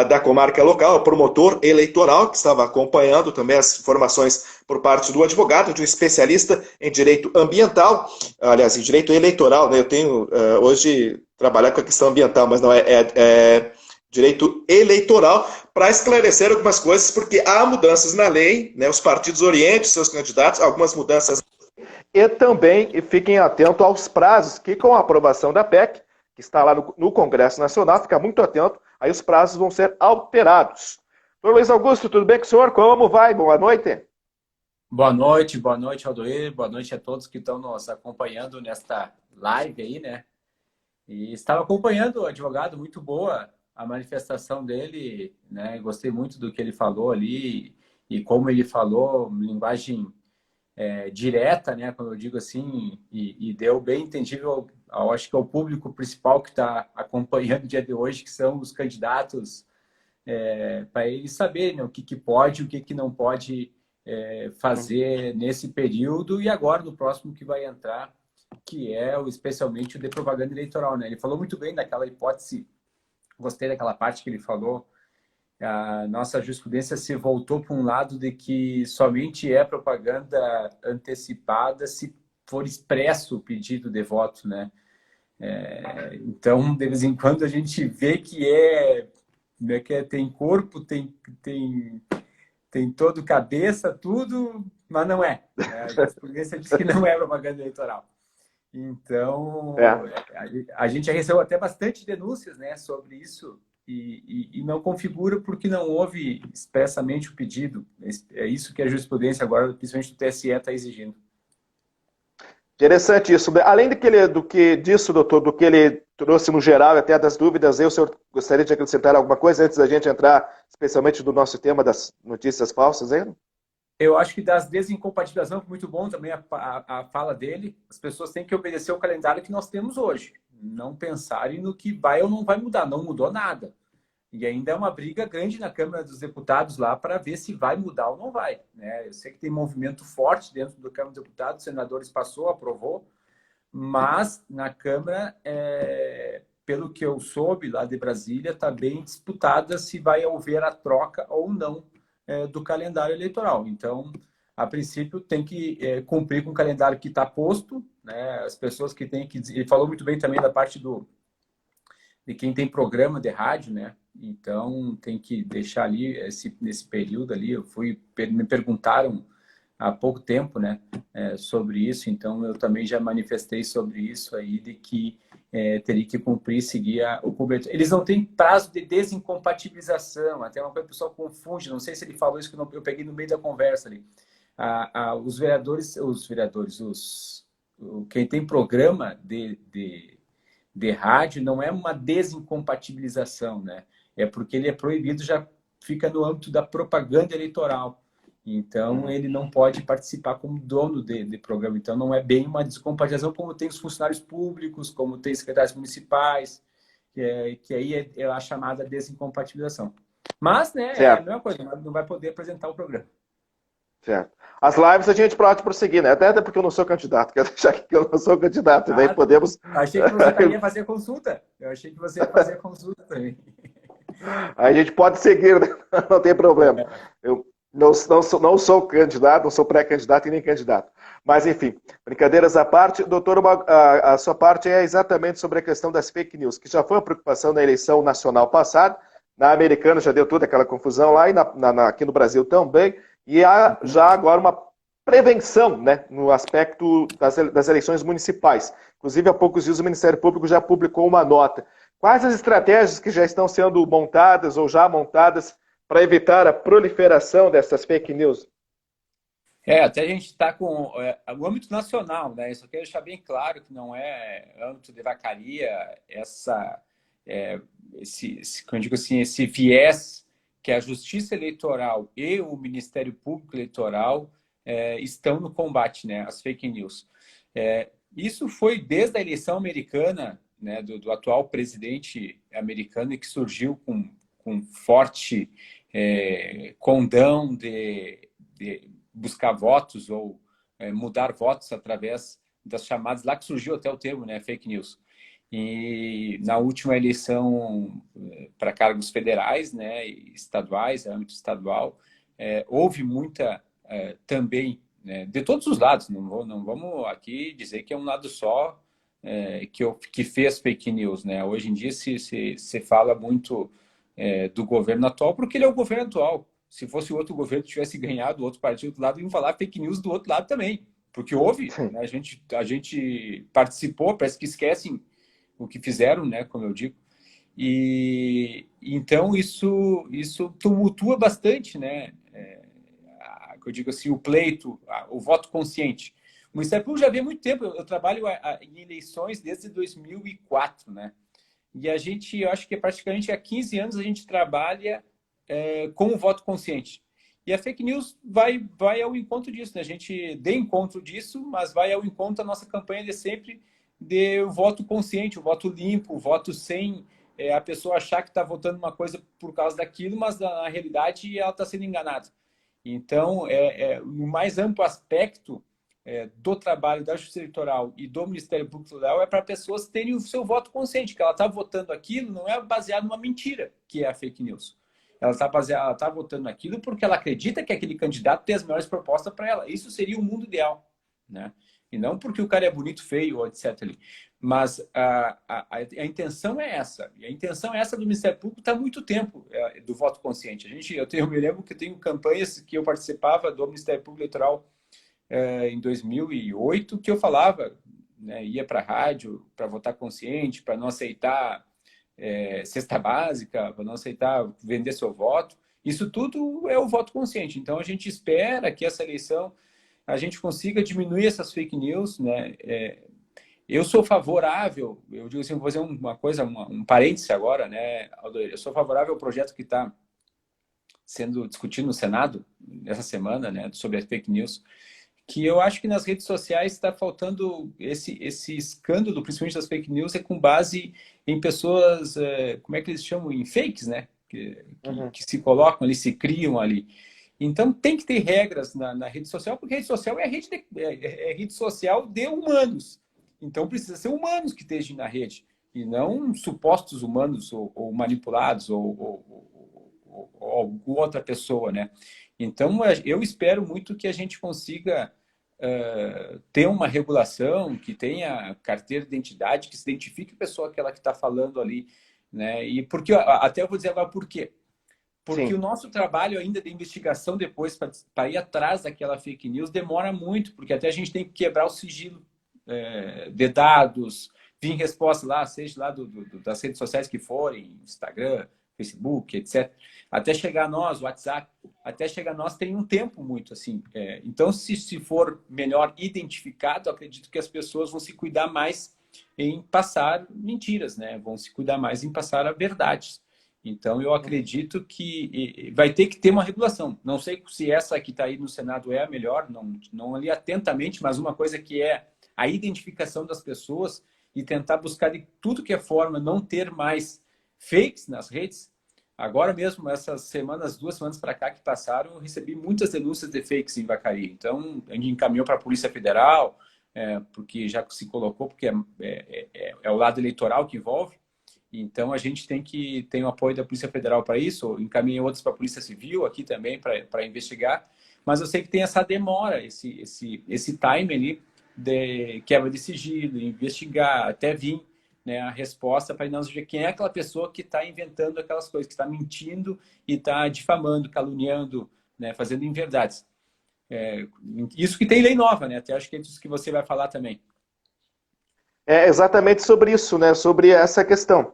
da comarca local, o promotor eleitoral, que estava acompanhando também as informações por parte do advogado, de um especialista em direito ambiental, aliás, em direito eleitoral, né? Eu tenho hoje trabalhar com a questão ambiental, mas não é direito eleitoral, para esclarecer algumas coisas, porque há mudanças na lei, né? Os partidos orientem seus candidatos, algumas mudanças. E também fiquem atentos aos prazos, que com a aprovação da PEC, que está lá no Congresso Nacional, fica muito atento, aí os prazos vão ser alterados. Doutor Luiz Augusto, tudo bem com o senhor? Como vai? Boa noite. Boa noite, Aldoir, boa noite a todos que estão nos acompanhando nesta live aí, né? E estava acompanhando o advogado, muito boa a manifestação dele, né? Gostei muito do que ele falou ali e como ele falou, linguagem direta, né? Quando eu digo assim, e deu bem entendível, eu acho que é o público principal que está acompanhando o dia de hoje, que são os candidatos, para eles saberem, né, o que pode e o que não pode fazer nesse período e agora no próximo que vai entrar, que é especialmente o de propaganda eleitoral, né? Ele falou muito bem daquela hipótese, gostei daquela parte que ele falou, a nossa jurisprudência se voltou para um lado de que somente é propaganda antecipada se for expresso o pedido de voto, né? Então, de vez em quando a gente vê que tem corpo, tem todo cabeça, tudo, mas não é. A jurisprudência diz que não é propaganda eleitoral. Então, a gente já recebeu até bastante denúncias, né, sobre isso e não configura porque não houve expressamente o pedido. É isso que a jurisprudência agora, principalmente do TSE, está exigindo. Interessante isso. Além disso, doutor, do que ele trouxe no geral e até das dúvidas, o senhor gostaria de acrescentar alguma coisa antes da gente entrar, especialmente do nosso tema das notícias falsas, hein? Eu acho que das desincompatibilizações, muito bom também a fala dele. As pessoas têm que obedecer o calendário que nós temos hoje. Não pensarem no que vai ou não vai mudar. Não mudou nada. E ainda é uma briga grande na Câmara dos Deputados lá para ver se vai mudar ou não vai, né? Eu sei que tem movimento forte dentro da Câmara dos Deputados, os senadores passou, aprovou, mas na Câmara, pelo que eu soube lá de Brasília, está bem disputada se vai haver a troca ou não do calendário eleitoral. Então, a princípio, tem que cumprir com o calendário que está posto, né? As pessoas que têm que... Ele falou muito bem também da parte de quem tem programa de rádio, né? Então, tem que deixar ali, nesse período ali, me perguntaram há pouco tempo, né, sobre isso, então eu também já manifestei sobre isso aí, de que teria que cumprir, seguir o cobertor. Eles não têm prazo de desincompatibilização, até uma coisa que o pessoal confunde, não sei se ele falou isso, que eu peguei no meio da conversa ali. Quem tem programa de rádio não é uma desincompatibilização, né? É porque ele é proibido, já fica no âmbito da propaganda eleitoral. Então, ele não pode participar como dono de programa. Então, não é bem uma descompatibilização como tem os funcionários públicos, como tem secretários municipais, que aí é a chamada desincompatibilização. Mas, né, é a Certo, mesma coisa, não vai poder apresentar o programa. certo. As lives a gente pode prosseguir, né? Até porque eu não sou candidato, quero deixar aqui que eu não sou candidato, e daí Ah, podemos. achei que você também ia fazer consulta. Eu achei que você ia fazer consulta também. A gente pode seguir, né? Não tem problema. Eu não sou candidato, não sou pré-candidato e nem candidato. Mas, enfim, brincadeiras à parte, doutor, a sua parte é exatamente sobre a questão das fake news, que já foi uma preocupação na eleição nacional passada, na americana já deu toda aquela confusão lá, e aqui no Brasil também, e há já agora uma prevenção, né, no aspecto das eleições municipais. Inclusive, há poucos dias o Ministério Público já publicou uma nota. Quais as estratégias que já estão sendo montadas ou já montadas para evitar a proliferação dessas fake news? Até a gente está com o âmbito nacional, né? Isso eu quero deixar bem claro que não é âmbito de vacaria, como eu digo assim, esse viés que a Justiça Eleitoral e o Ministério Público Eleitoral estão no combate, né, às fake news. Isso foi desde a eleição americana, né, do atual presidente americano, e que surgiu com forte condão de buscar votos ou mudar votos através das chamadas, lá que surgiu até o termo, né, fake news. E na última eleição para cargos federais, né, estaduais, âmbito estadual, houve muita também, né, de todos os lados, não vamos aqui dizer que é um lado só que fez fake news, né? Hoje em dia se fala muito do governo atual, porque ele é o governo atual. Se fosse outro governo que tivesse ganhado, outro partido do outro lado, iam falar fake news do outro lado também. Porque houve, né? A gente participou, parece que esquecem o que fizeram, né? Como eu digo. E então isso tumultua bastante, né? Eu digo assim, o pleito, o voto consciente. O Ministério Público já vem há muito tempo. Eu trabalho em eleições desde 2004, né? E a gente, eu acho que praticamente há 15 anos a gente trabalha com o voto consciente. E a fake news vai ao encontro disso, né? A gente dê encontro disso, mas vai ao encontro da nossa campanha de sempre de voto consciente, o voto limpo, o voto sem a pessoa achar que está votando uma coisa por causa daquilo, mas na realidade ela está sendo enganada. Então, o mais amplo aspecto do trabalho da Justiça Eleitoral e do Ministério Público Federal é para pessoas terem o seu voto consciente, que ela está votando aquilo não é baseado numa mentira, que é a fake news. Ela está votando naquilo porque ela acredita que aquele candidato tem as melhores propostas para ela. Isso seria o mundo ideal, né? E não porque o cara é bonito, feio, etc. Mas a intenção é essa. E a intenção é essa do Ministério Público está há muito tempo, do voto consciente. Eu me lembro que eu tenho campanhas que eu participava do Ministério Público Eleitoral em 2008, que eu falava, né, ia para a rádio para votar consciente, para não aceitar cesta básica, para não aceitar vender seu voto. Isso tudo é o voto consciente. Então, a gente espera que essa eleição a gente consiga diminuir essas fake news, né? Eu sou favorável, eu digo assim, vou fazer uma coisa, um parêntese agora, né, Aldoir? Eu sou favorável ao projeto que está sendo discutido no Senado essa semana, né, sobre as fake news, que eu acho que nas redes sociais está faltando esse escândalo, principalmente das fake news, com base em pessoas, como é que eles chamam? Em fakes, né? Que se colocam ali, se criam ali. Então, tem que ter regras na rede social, porque a rede social é rede social de humanos. Então, precisa ser humanos que estejam na rede, e não supostos humanos ou manipulados ou outra pessoa, né? Então, eu espero muito que a gente consiga ter uma regulação, que tenha carteira de identidade, que se identifique a pessoa que está falando ali, né? E porque, até eu vou dizer agora por quê. Porque o nosso trabalho ainda de investigação depois para ir atrás daquela fake news demora muito, porque até a gente tem que quebrar o sigilo de dados, vir resposta lá, seja lá das redes sociais que forem, Instagram, Facebook, etc. Até chegar a nós, WhatsApp, até chegar a nós tem um tempo muito assim. Então, se for melhor identificado, acredito que as pessoas vão se cuidar mais em passar mentiras, né? Vão se cuidar mais em passar a verdades. Então, eu acredito que vai ter que ter uma regulação. Não sei se essa que está aí no Senado é a melhor, não ali atentamente, mas uma coisa que é a identificação das pessoas e tentar buscar de tudo que é forma não ter mais fakes nas redes. Agora mesmo, essas semanas, 2 semanas para cá que passaram, eu recebi muitas denúncias de fakes em Vacaria. Então, a gente encaminhou para a Polícia Federal, porque já se colocou, porque é o lado eleitoral que envolve. Então, a gente tem o apoio da Polícia Federal para isso, encaminhei outros para a Polícia Civil aqui também para investigar, mas eu sei que tem essa demora, esse time ali de quebra de sigilo, investigar, até vir, né, a resposta para nós ver quem é aquela pessoa que está inventando aquelas coisas, que está mentindo e está difamando, caluniando, né, fazendo inverdades. Isso que tem lei nova, né? Até acho que é isso que você vai falar também. É exatamente sobre isso, né? Sobre essa questão.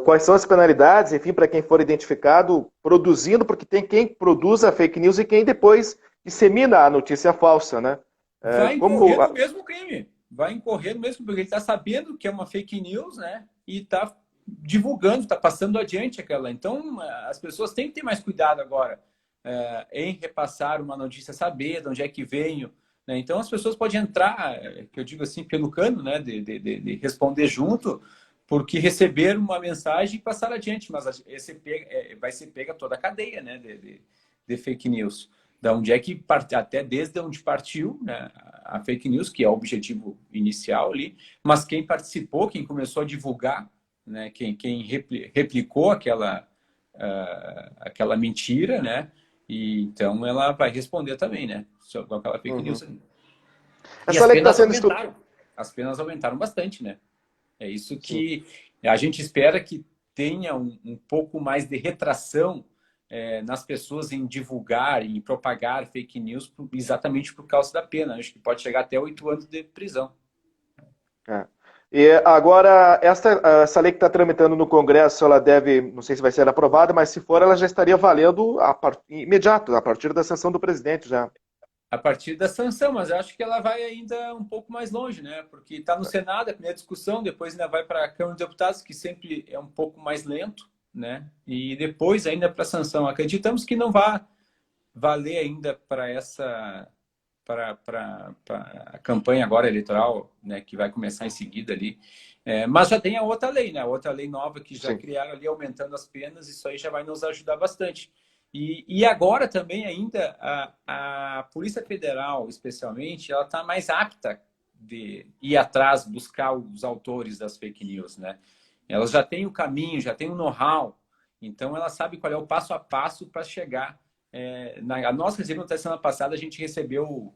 Quais são as penalidades, enfim, para quem for identificado produzindo, porque tem quem produz a fake news e quem depois dissemina a notícia falsa, né? Vai incorrer no mesmo crime. Vai incorrer no mesmo, porque ele está sabendo que é uma fake news, né? E está divulgando, está passando adiante aquela. Então, as pessoas têm que ter mais cuidado agora em repassar uma notícia, saber de onde é que veio, né? Então, as pessoas podem entrar, que eu digo assim, pelo cano, né? De responder junto, porque receberam uma mensagem e passar adiante, mas vai ser pega toda a cadeia, né? De fake news. Da onde é que até desde onde partiu, né, a fake news, que é o objetivo inicial ali, mas quem participou, quem começou a divulgar, né, quem replicou aquela mentira, né, e então ela vai responder também, né, com aquela fake news ali. E Essa lei que está sendo estudada. As penas aumentaram bastante, né? É isso que a gente espera que tenha um pouco mais de retração nas pessoas em divulgar e propagar fake news exatamente por causa da pena. Acho que pode chegar até 8 anos de prisão. E agora, essa lei que está tramitando no Congresso, ela deve, não sei se vai ser aprovada, mas se for, ela já estaria valendo imediato, a partir da sanção do presidente já. A partir da sanção, mas eu acho que ela vai ainda um pouco mais longe, né? Porque está no Senado, a primeira discussão, depois ainda vai para a Câmara dos Deputados, que sempre é um pouco mais lento, né? E depois ainda para a sanção. Acreditamos que não vai valer ainda para a campanha agora eleitoral, né? Que vai começar em seguida ali. Mas já tem a outra lei, né? A outra lei nova que já criaram ali, aumentando as penas, isso aí já vai nos ajudar bastante. E agora também ainda a Polícia Federal, especialmente, ela está mais apta de ir atrás, buscar os autores das fake news, né? Ela já tem o caminho, já tem o know-how, então ela sabe qual é o passo a passo para chegar. A nossa recebemos até semana passada, a gente recebeu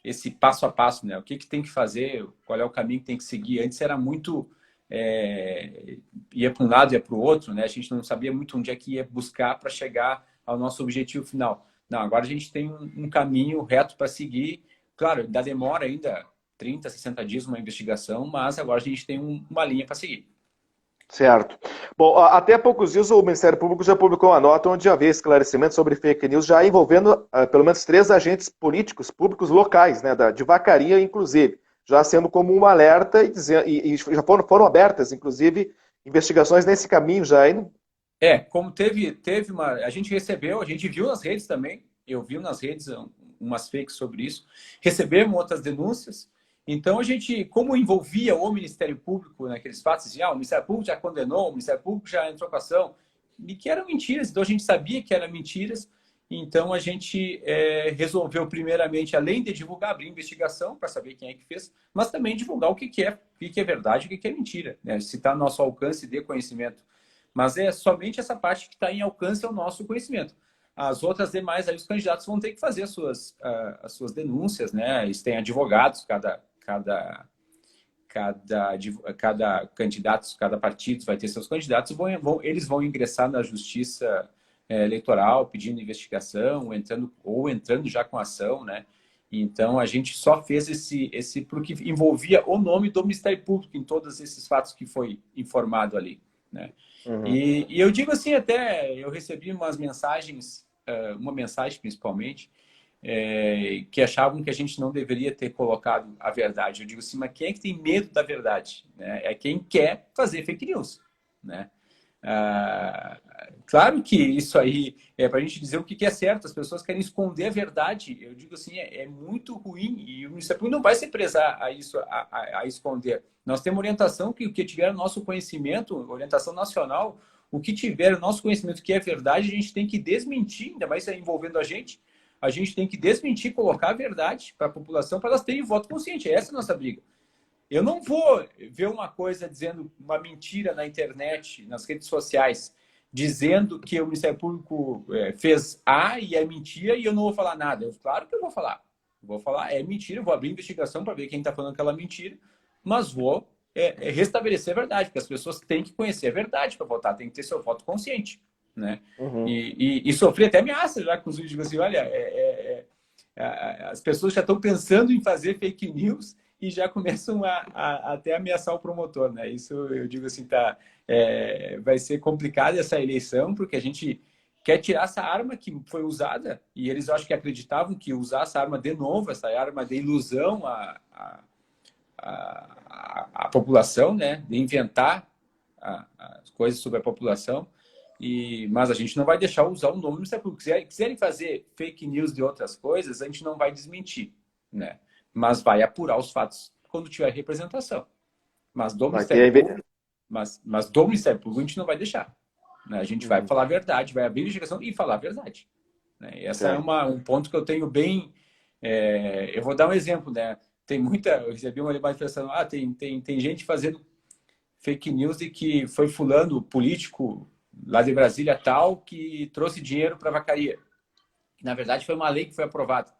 esse passo a passo, né? O que tem que fazer, qual é o caminho que tem que seguir. Antes era muito... ia para um lado, ia para o outro, né? A gente não sabia muito onde é que ia buscar para chegar ao nosso objetivo final. Não, agora a gente tem um caminho reto para seguir. Claro, ainda demora ainda 30, 60 dias uma investigação, mas agora a gente tem uma linha para seguir. Certo. Bom, até há poucos dias o Ministério Público já publicou uma nota onde havia esclarecimento sobre fake news, já envolvendo pelo menos 3 agentes políticos públicos locais, né, de Vacaria, inclusive, já sendo como um alerta e já foram abertas, inclusive, investigações nesse caminho já. Como teve uma... A gente recebeu, a gente viu nas redes também, eu vi nas redes umas fakes sobre isso, recebemos outras denúncias, então a gente, como envolvia o Ministério Público naqueles fatos, dizia, o Ministério Público já condenou, o Ministério Público já entrou com ação, e que eram mentiras, então a gente sabia que eram mentiras, então a gente resolveu primeiramente, além de divulgar, abrir investigação para saber quem é que fez, mas também divulgar o que é verdade e o que é mentira, né? Se está no nosso alcance de conhecimento. Mas é somente essa parte que está em alcance ao nosso conhecimento. As outras demais, aí os candidatos vão ter que fazer as suas denúncias, né? Eles têm advogados, cada candidato, cada partido vai ter seus candidatos, eles vão ingressar na justiça eleitoral, pedindo investigação, entrando já com ação, né? Então, a gente só fez esse porque envolvia o nome do Ministério Público em todos esses fatos que foi informado ali, né? Uhum. E eu digo assim, até eu recebi umas mensagens, uma mensagem principalmente, que achavam que a gente não deveria ter colocado a verdade. Eu digo assim, mas quem é que tem medo da verdade? Né? É quem quer fazer fake news, né? Claro que isso aí é para a gente dizer o que é certo. As pessoas querem esconder a verdade. Eu digo assim, é muito ruim e o Ministério Público não vai se prezar a isso, a esconder. Nós temos orientação que o que tiver nosso conhecimento, orientação nacional, o que tiver nosso conhecimento que é verdade, a gente tem que desmentir, ainda mais envolvendo a gente tem que desmentir, colocar a verdade para a população, para elas terem voto consciente. Essa é a nossa briga. Eu não vou ver uma coisa dizendo uma mentira na internet, nas redes sociais, dizendo que o Ministério Público fez A e é mentira e eu não vou falar nada. Claro que eu vou falar. Vou falar, é mentira, vou abrir investigação para ver quem está falando aquela mentira, mas vou restabelecer a verdade, porque as pessoas têm que conhecer a verdade para votar, tem que ter seu voto consciente. Né? Uhum. E sofri até ameaça já com os vídeos assim, olha, as pessoas já estão pensando em fazer fake news e já começam a até ameaçar o promotor, né? Isso eu digo assim, vai ser complicado essa eleição, porque a gente quer tirar essa arma que foi usada, e eles acho que acreditavam que usar essa arma de novo, essa arma de ilusão à população, né? De inventar as coisas sobre a população. Mas a gente não vai deixar usar o nome do Ministério Público. Se quiserem fazer fake news de outras coisas, a gente não vai desmentir, né? Mas vai apurar os fatos quando tiver representação. Mas do Ministério Público, mas do Ministério Público a gente não vai deixar. Né? A gente vai falar a verdade, vai abrir a investigação e falar a verdade. Né? E essa é um ponto que eu tenho bem... eu vou dar um exemplo, né? Eu recebi uma manifestação, tem gente fazendo fake news de que foi fulano político lá de Brasília tal que trouxe dinheiro para a vacaria. Na verdade, foi uma lei que foi aprovada.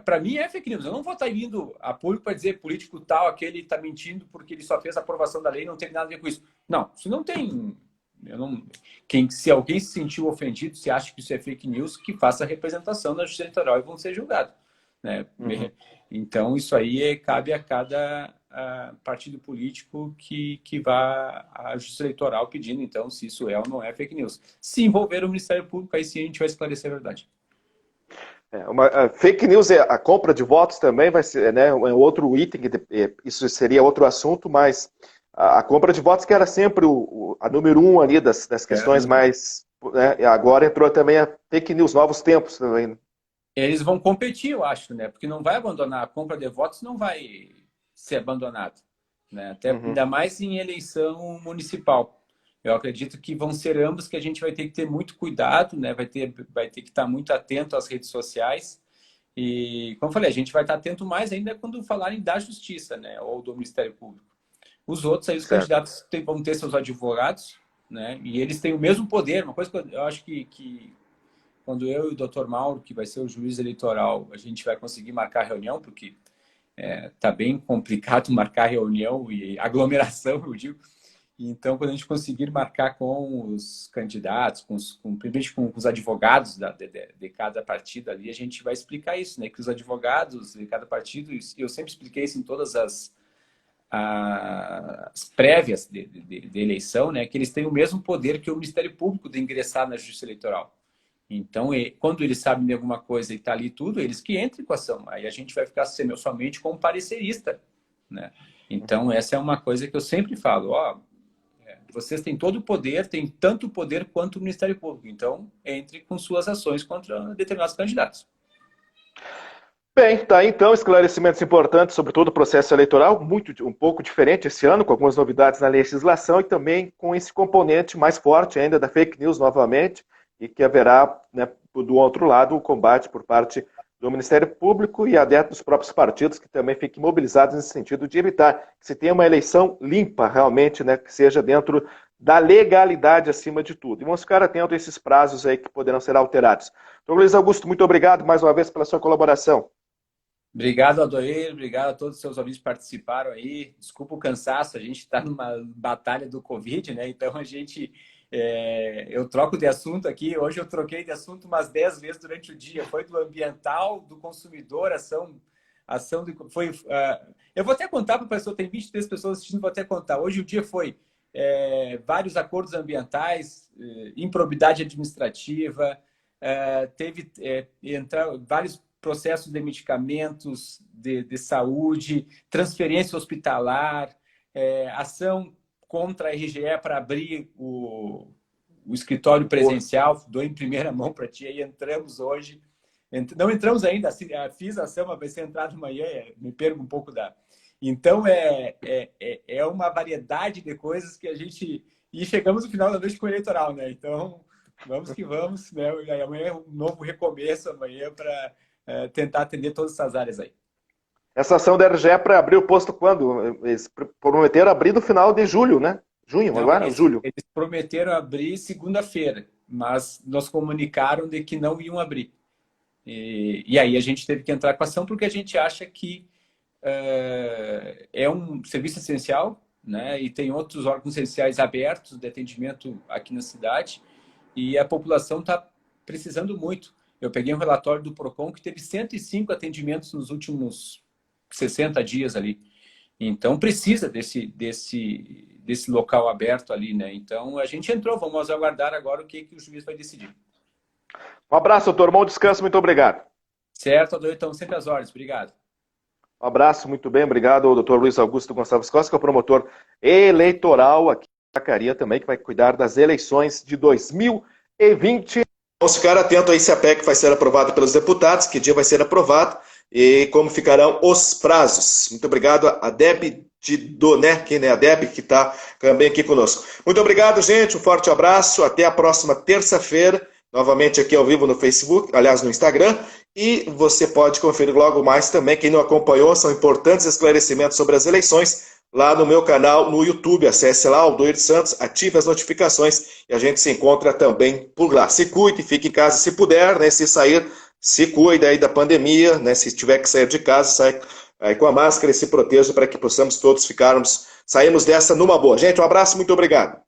Para mim é fake news. Eu não vou estar indo a público para dizer político tal, aquele está mentindo porque ele só fez a aprovação da lei e não tem nada a ver com isso. Não, isso não tem... Se alguém se sentiu ofendido, se acha que isso é fake news, que faça a representação na Justiça Eleitoral e vão ser julgados. Né? Uhum. Então, isso aí cabe a cada partido político que vá à Justiça Eleitoral pedindo, então, se isso é ou não é fake news. Se envolver o Ministério Público, aí sim a gente vai esclarecer a verdade. Fake news, a compra de votos também vai ser, né, outro item, isso seria outro assunto, mas a compra de votos que era sempre a número 1 ali das questões mais... Né, agora entrou também a fake news, novos tempos também. Eles vão competir, eu acho, né? Porque não vai abandonar, a compra de votos não vai ser abandonada. Né? Até ainda mais em eleição municipal. Eu acredito que vão ser ambos que a gente vai ter que ter muito cuidado, né? Vai ter que estar muito atento às redes sociais. E, como eu falei, a gente vai estar atento mais ainda quando falarem da justiça, né? Ou do Ministério Público. Os outros, aí, os candidatos vão ter seus advogados, né? E eles têm o mesmo poder. Uma coisa que eu acho que quando eu e o Dr. Mauro, que vai ser o juiz eleitoral, a gente vai conseguir marcar reunião, porque tá bem complicado marcar reunião e aglomeração, eu digo. Então, quando a gente conseguir marcar com os candidatos, primeiro com os advogados de cada partido ali, a gente vai explicar isso, né? Que os advogados de cada partido, eu sempre expliquei isso em todas as prévias de eleição, né? Que eles têm o mesmo poder que o Ministério Público de ingressar na Justiça Eleitoral. Então, quando eles sabem de alguma coisa e está ali tudo, eles que entram com a ação. Aí a gente vai ficar somente como parecerista, né? Então, essa é uma coisa que eu sempre falo, vocês têm todo o poder, têm tanto poder quanto o Ministério Público. Então, entre com suas ações contra determinados candidatos. Bem, tá aí então esclarecimentos importantes sobre todo o processo eleitoral, um pouco diferente esse ano, com algumas novidades na legislação e também com esse componente mais forte ainda da fake news novamente, e que haverá, né, do outro lado, o combate por parte do Ministério Público e adeptos dos próprios partidos, que também fiquem mobilizados nesse sentido de evitar que se tenha uma eleição limpa, realmente, né, que seja dentro da legalidade acima de tudo. E vamos ficar atentos a esses prazos aí que poderão ser alterados. Então, Luiz Augusto, muito obrigado mais uma vez pela sua colaboração. Obrigado, Adoeiro. Obrigado a todos os seus ouvintes que participaram aí. Desculpa o cansaço, a gente está numa batalha do Covid, né? Então, eu troco de assunto aqui. Hoje eu troquei de assunto umas 10 vezes durante o dia. Foi do ambiental, do consumidor, eu vou até contar para a pessoa, tem 23 pessoas assistindo, vou até contar. Hoje o dia foi vários acordos ambientais, improbidade administrativa, teve vários processos de medicamentos, de saúde, transferência hospitalar, ação contra a RGE para abrir o escritório presencial. Dou em primeira mão para ti. Aí entramos hoje. Não entramos ainda, fiz a ação, mas vai ser entrado amanhã, me perco um pouco da... Então, é uma variedade de coisas que a gente... E chegamos no final da noite com o eleitoral, né? Então, vamos que vamos, né? E amanhã é um novo recomeço, amanhã, para tentar atender todas essas áreas aí. Essa ação da RGE para abrir o posto quando? Eles prometeram abrir no final de julho, né? Junho, Não, agora? Julho. Eles prometeram abrir segunda-feira, mas nos comunicaram de que não iam abrir. E aí a gente teve que entrar com a ação porque a gente acha que é um serviço essencial, né? E tem outros órgãos essenciais abertos de atendimento aqui na cidade e a população está precisando muito. Eu peguei um relatório do Procon que teve 105 atendimentos nos últimos 60 dias ali. Então precisa desse local aberto ali, né? Então a gente entrou, vamos aguardar agora o que o juiz vai decidir. Um abraço, doutor. Bom descanso, muito obrigado. Certo, Adolfo, então sempre às ordens. Obrigado. Um abraço, muito bem. Obrigado ao doutor Luiz Augusto Gonçalves Costa, que é o promotor eleitoral aqui em Vacaria também, que vai cuidar das eleições de 2020. Vamos ficar atento aí se a PEC vai ser aprovada pelos deputados, que dia vai ser aprovado e como ficarão os prazos. Muito obrigado a Deb de Doné, a Deb, que está também aqui conosco. Muito obrigado, gente. Um forte abraço. Até a próxima terça-feira. Novamente aqui ao vivo no Facebook, aliás, no Instagram. E você pode conferir logo mais também. Quem não acompanhou, são importantes esclarecimentos sobre as eleições lá no meu canal no YouTube. Acesse lá, Aldoir Santos, ative as notificações e a gente se encontra também por lá. Se cuide, fique em casa se puder, né? Se sair, se cuide aí da pandemia, né? Se tiver que sair de casa, sai aí com a máscara e se proteja para que possamos todos sairmos dessa numa boa. Gente, um abraço, muito obrigado.